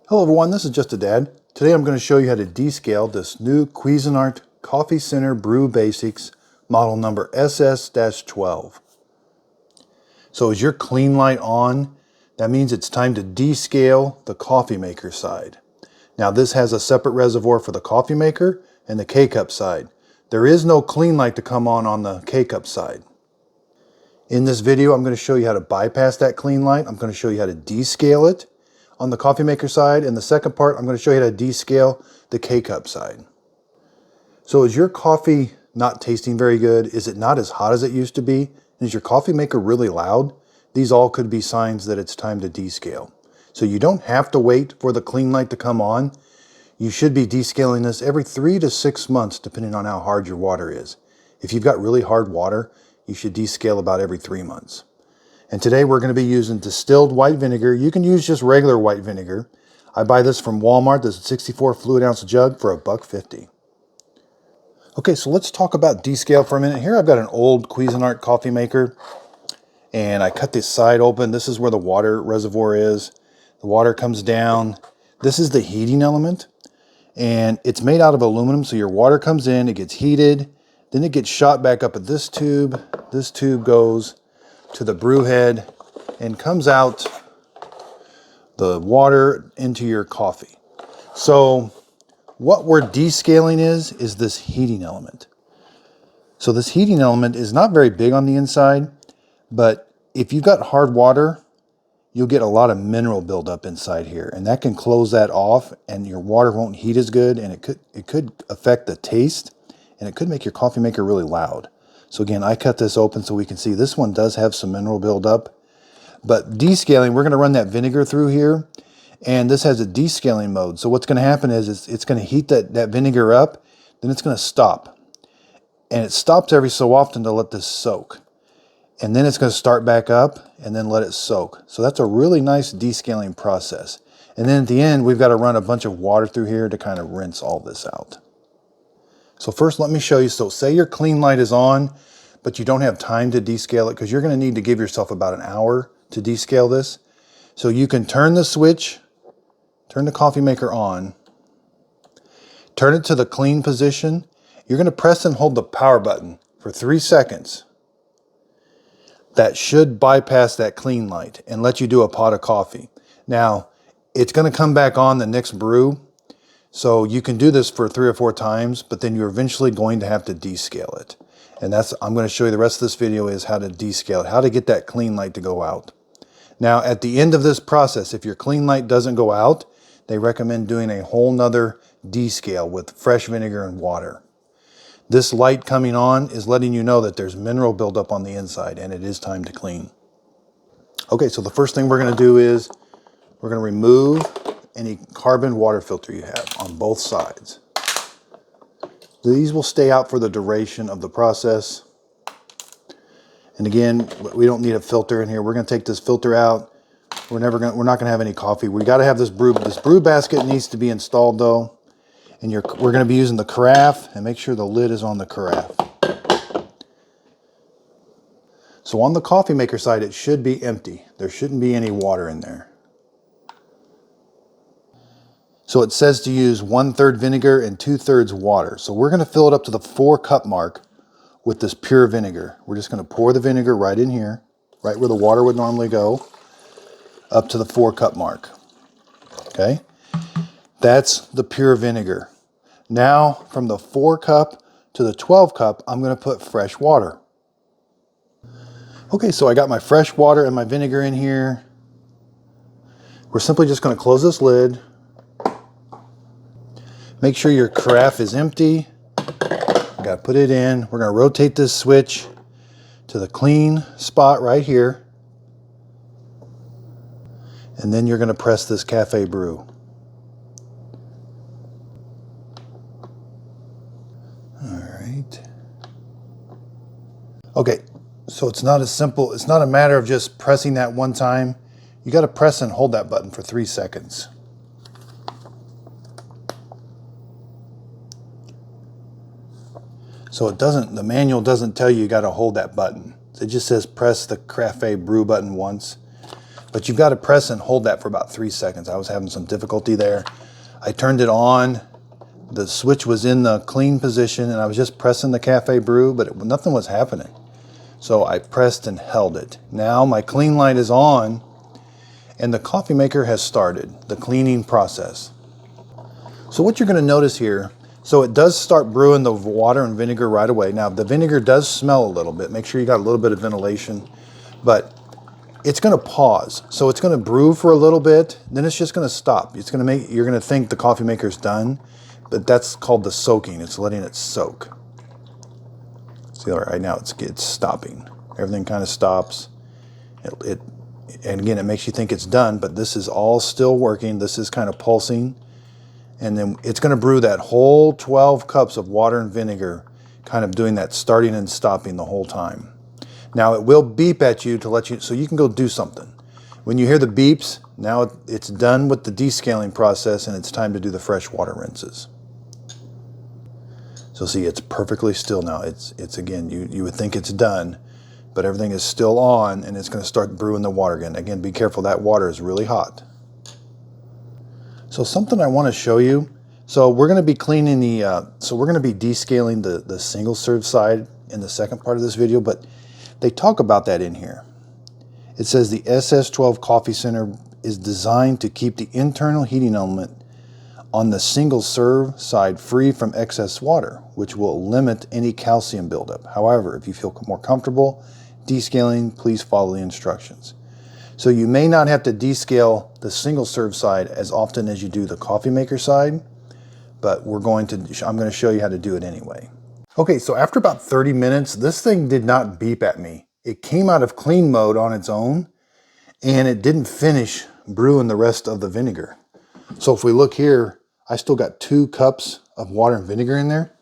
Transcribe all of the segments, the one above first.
Hello everyone, this is Just a Dad. Today I'm going to show you how to descale this new Cuisinart Coffee Center Brew Basics model number SS-12. So is your clean light on? That means it's time to descale the coffee maker side. Now this has a separate reservoir for the coffee maker and the K-Cup side. There is no clean light to come on the K-Cup side. In this video I'm going to show you how to bypass that clean light. I'm going to show you how to descale it on the coffee maker side, and the second part I'm going to show you how to descale the K-Cup side. So is your coffee not tasting very good? Is it not as hot as it used to be? Is your coffee maker really loud? These all could be signs that it's time to descale. So you don't have to wait for the clean light to come on. You should be descaling this every 3 to 6 months depending on how hard your water is. If you've got really hard water, you should descale about every 3 months. And today we're going to be using distilled white vinegar. You can use just regular white vinegar. I buy this from Walmart. This is a 64 fluid ounce jug for $1.50. Okay, so let's talk about descale for a minute. Here I've got an old Cuisinart coffee maker, and I cut this side open. This is where the water reservoir is. The water comes down. This is the heating element, and it's made out of aluminum, so your water comes in, it gets heated, then it gets shot back up at this tube. This tube goes to the brew head and comes out the water into your coffee. So what we're descaling is this heating element. So this heating element is not very big on the inside, but if you've got hard water, you'll get a lot of mineral buildup inside here, and that can close that off and your water won't heat as good, and it could affect the taste, and it could make your coffee maker really loud. So again, I cut this open so we can see this one does have some mineral buildup. But descaling, we're going to run that vinegar through here, and this has a descaling mode. So what's going to happen is it's going to heat that vinegar up, then it's going to stop. And it stops every so often to let this soak. And then it's going to start back up and then let it soak. So that's a really nice descaling process. And then at the end, we've got to run a bunch of water through here to kind of rinse all this out. So first let me show you. So say your clean light is on, but you don't have time to descale it because you're going to need to give yourself about an hour to descale this. So you can turn the switch, turn the coffee maker on, turn it to the clean position. You're going to press and hold the power button for 3 seconds. That should bypass that clean light and let you do a pot of coffee. Now, it's going to come back on the next brew. So you can do this for 3 or 4 times, but then you're eventually going to have to descale it. And I'm going to show you the rest of this video is how to descale it, how to get that clean light to go out. Now, at the end of this process, if your clean light doesn't go out, they recommend doing a whole nother descale with fresh vinegar and water. This light coming on is letting you know that there's mineral buildup on the inside and it is time to clean. Okay, so the first thing we're going to do is we're going to remove any carbon water filter you have on both sides. These will stay out for the duration of the process. And again, we don't need a filter in here. We're going to take this filter out. We're not going to have any coffee. We got to have this brew basket needs to be installed though. And we're going to be using the carafe, and make sure the lid is on the carafe. So on the coffee maker side, it should be empty. There shouldn't be any water in there. So it says to use 1/3 vinegar and 2/3 water. So we're going to fill it up to the 4-cup mark with this pure vinegar. We're just going to pour the vinegar right in here, right where the water would normally go, up to the 4-cup mark. Okay? That's the pure vinegar. Now, from the 4-cup to the 12-cup, I'm going to put fresh water. Okay, so I got my fresh water and my vinegar in here. We're simply just going to close this lid. Make sure your carafe is empty. You got to put it in. We're going to rotate this switch to the clean spot right here. And then you're going to press this cafe brew. Okay, so it's not as simple. It's not a matter of just pressing that one time. You got to press and hold that button for 3 seconds. So the manual doesn't tell you got to hold that button. It just says press the carafe brew button once. But you've got to press and hold that for about 3 seconds. I was having some difficulty there. I turned it on. The switch was in the clean position, and I was just pressing the cafe brew, but nothing was happening. So I pressed and held it. Now my clean light is on, and the coffee maker has started the cleaning process. So what you're going to notice here, so it does start brewing the water and vinegar right away. Now the vinegar does smell a little bit. Make sure you got a little bit of ventilation, but it's going to pause. So it's going to brew for a little bit, then it's just going to stop. It's going to make, you're going to think the coffee maker's done, but that's called the soaking. It's letting it soak. See, right now it's stopping. Everything kind of stops. And again, it makes you think it's done, but this is all still working. This is kind of pulsing. And then it's going to brew that whole 12 cups of water and vinegar, kind of doing that starting and stopping the whole time. Now it will beep at you to let you, so you can go do something. When you hear the beeps, now it's done with the descaling process and it's time to do the fresh water rinses. So see, it's perfectly still now. It's again, you would think it's done, but everything is still on and it's going to start brewing the water again. Again, be careful, that water is really hot. So something I want to show you. So we're going to be cleaning we're going to be descaling the single serve side in the second part of this video, but they talk about that in here. It says the SS-12 coffee center is designed to keep the internal heating element on the single serve side free from excess water, which will limit any calcium buildup. However, if you feel more comfortable descaling, please follow the instructions. So you may not have to descale the single serve side as often as you do the coffee maker side, but I'm going to show you how to do it anyway. Okay, so after about 30 minutes, this thing did not beep at me. It came out of clean mode on its own, and it didn't finish brewing the rest of the vinegar. So if we look here, I still got 2 cups of water and vinegar in there.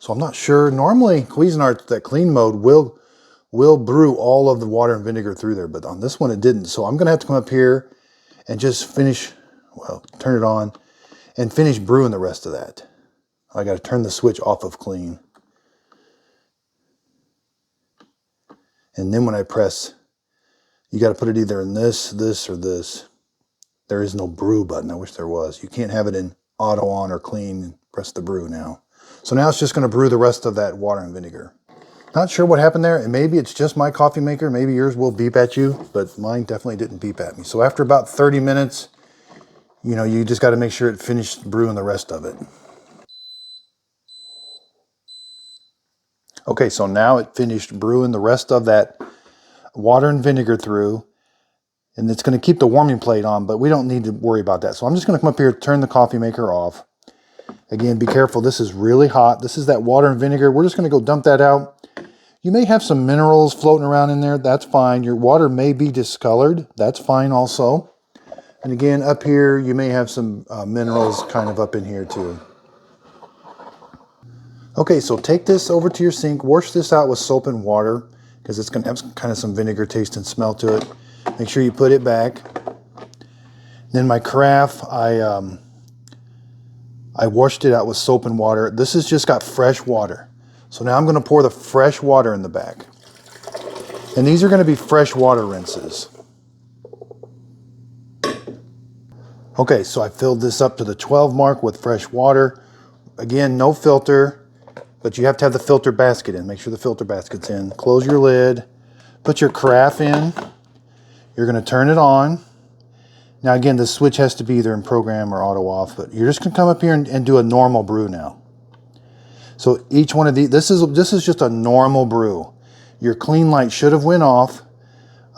So I'm not sure. Normally, Cuisinart, that clean mode will brew all of the water and vinegar through there, but on this one it didn't. So I'm gonna have to come up here and just finish, well, turn it on and finish brewing the rest of that. I gotta turn the switch off of clean. And then when I press, you got to put it either in this, or this. There is no brew button. I wish there was. You can't have it in auto on or clean and press the brew now. So now it's just going to brew the rest of that water and vinegar. Not sure what happened there. And maybe it's just my coffee maker. Maybe yours will beep at you, but mine definitely didn't beep at me. So after about 30 minutes, you just got to make sure it finished brewing the rest of it. Okay, so now it finished brewing the rest of that water and vinegar through, and it's going to keep the warming plate on, but we don't need to worry about that. So I'm just going to come up here, turn the coffee maker off. Again, be careful, this is really hot. This is that water and vinegar. We're just going to go dump that out. You may have some minerals floating around in there. That's fine. Your water may be discolored. That's fine also. And again, up here, you may have some minerals kind of up in here too. Okay, so take this over to your sink, wash this out with soap and water because it's going to have kind of some vinegar taste and smell to it. Make sure you put it back. Then my carafe, I washed it out with soap and water. This has just got fresh water. So now I'm going to pour the fresh water in the back. And these are going to be fresh water rinses. Okay, so I filled this up to the 12 mark with fresh water. Again, no filter. But you have to have the filter basket in. Make sure the filter basket's in. Close your lid. Put your carafe in. You're going to turn it on. Now again, the switch has to be either in program or auto off, but you're just going to come up here and do a normal brew now. So each one of these, this is just a normal brew. Your clean light should have went off.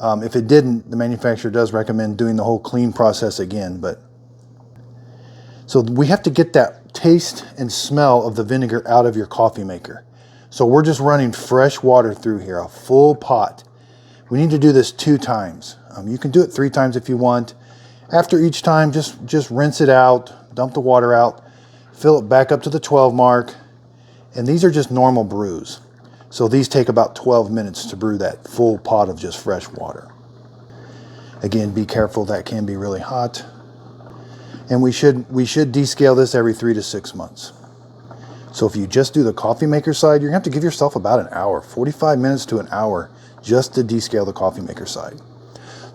If it didn't, the manufacturer does recommend doing the whole clean process again. So we have to get that taste and smell of the vinegar out of your coffee maker. So we're just running fresh water through here, a full pot. We need to do this 2 times. You can do it 3 times if you want. After each time, just rinse it out, dump the water out, fill it back up to the 12 mark. And these are just normal brews. So these take about 12 minutes to brew that full pot of just fresh water. Again, be careful, that can be really hot. And we should descale this every 3 to 6 months. So if you just do the coffee maker side, you're gonna have to give yourself about an hour, 45 minutes to an hour, just to descale the coffee maker side.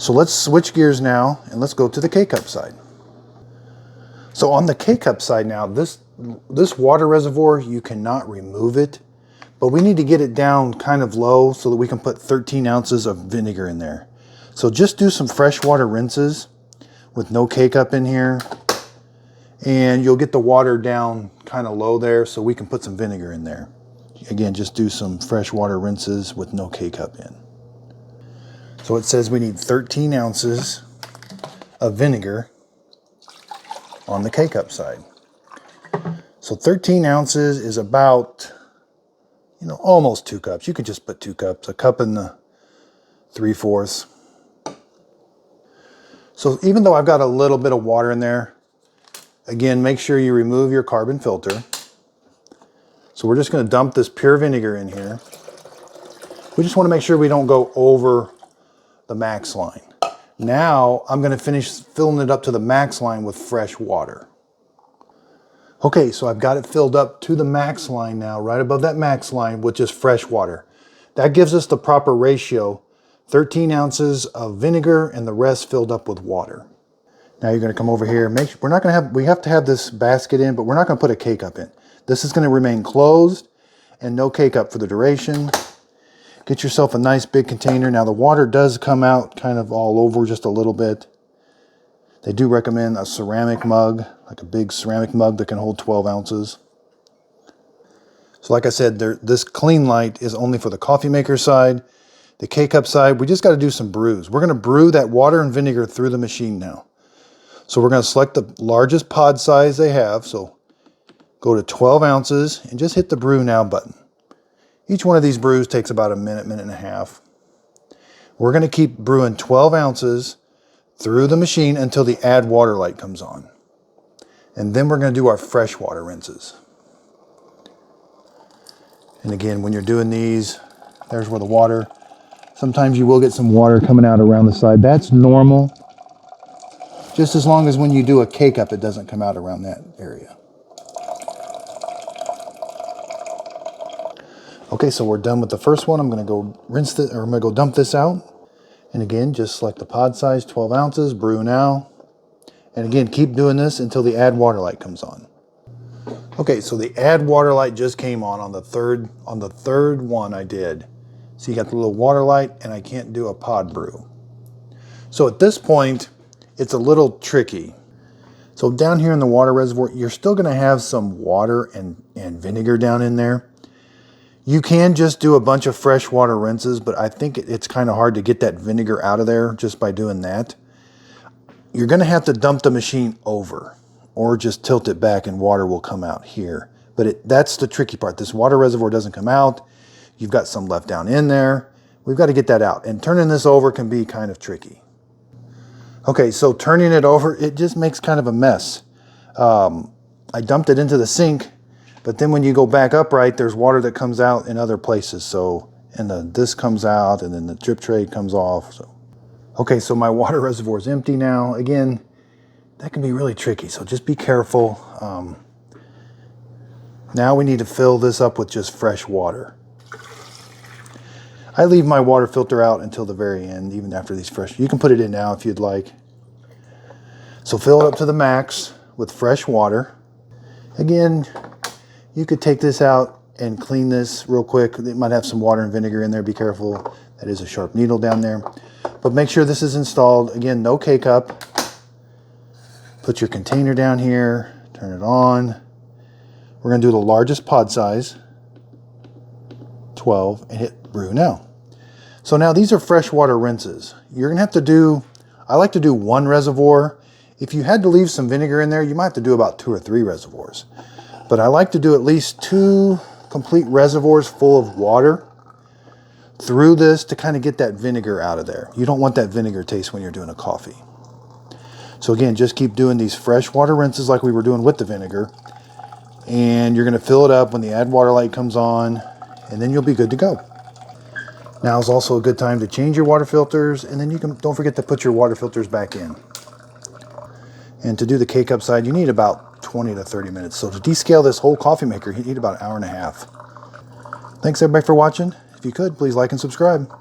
So let's switch gears now and let's go to the K-Cup side. So on the K-Cup side now, this water reservoir, you cannot remove it, but we need to get it down kind of low so that we can put 13 ounces of vinegar in there. So just do some freshwater rinses with no K-Cup in here, and you'll get the water down kind of low there so we can put some vinegar in there. Again, just do some freshwater rinses with no K-Cup in. So it says we need 13 ounces of vinegar on the K-Cup side. So 13 ounces is about, almost 2 cups. You could just put 2 cups, a cup and the 3/4. So even though I've got a little bit of water in there, again, make sure you remove your carbon filter. So we're just going to dump this pure vinegar in here. We just want to make sure we don't go over the max line. Now I'm going to finish filling it up to the max line with fresh water. Okay, so I've got it filled up to the max line now, right above that max line with just fresh water. That gives us the proper ratio, 13 ounces of vinegar and the rest filled up with water. Now you're going to come over here. We have to have this basket in, but we're not going to put a K-Cup in. This is going to remain closed and no K-Cup for the duration. Get yourself a nice big container. Now the water does come out kind of all over just a little bit. They do recommend a ceramic mug, like a big ceramic mug that can hold 12 ounces. So like I said, this clean light is only for the coffee maker side. The K-Cup side, we just got to do some brews. We're going to brew that water and vinegar through the machine now. So we're going to select the largest pod size they have. So go to 12 ounces and just hit the brew now button. Each one of these brews takes about a minute, minute and a half. We're going to keep brewing 12 ounces through the machine until the add water light comes on. And then we're going to do our fresh water rinses. And again, when you're doing these, there's where the water, sometimes you will get some water coming out around the side. That's normal. Just as long as when you do a K-Cup, it doesn't come out around that area. Okay, so we're done with the first one. I'm going to go rinse this, or I'm going to go dump this out. And again, just select the pod size, 12 ounces, brew now. And again, keep doing this until the add water light comes on. Okay, so the add water light just came on the third one I did. So you got the little water light, and I can't do a pod brew. So at this point, it's a little tricky. So down here in the water reservoir, you're still going to have some water and vinegar down in there. You can just do a bunch of fresh water rinses, but I think it's kind of hard to get that vinegar out of there just by doing that. You're going to have to dump the machine over or just tilt it back and water will come out here. But that's the tricky part. This water reservoir doesn't come out. You've got some left down in there. We've got to get that out. And turning this over can be kind of tricky. Okay, so turning it over, it just makes kind of a mess. I dumped it into the sink. But then when you go back upright, there's water that comes out in other places. So, and this comes out and then the drip tray comes off. So, okay, so my water reservoir is empty now. Again, that can be really tricky. So just be careful. Now we need to fill this up with just fresh water. I leave my water filter out until the very end, even after these fresh. You can put it in now if you'd like. So fill it up to the max with fresh water. Again, you could take this out and clean this real quick. It might have some water and vinegar in there. Be careful. That is a sharp needle down there. But make sure this is installed. Again, no K-Cup. Put your container down here. Turn it on. We're going to do the largest pod size, 12, and hit brew now. So now these are freshwater rinses. You're going to have to do, I like to do one reservoir. If you had to leave some vinegar in there, you might have to do about 2 or 3 reservoirs. But I like to do at least 2 complete reservoirs full of water through this to kind of get that vinegar out of there. You don't want that vinegar taste when you're doing a coffee. So again, just keep doing these freshwater rinses like we were doing with the vinegar. And you're going to fill it up when the add water light comes on, and then you'll be good to go. Now is also a good time to change your water filters, and then don't forget to put your water filters back in. And to do the K-Cup side, you need about 20 to 30 minutes. So to descale this whole coffee maker, you need about an hour and a half. Thanks everybody for watching. If you could, please like and subscribe.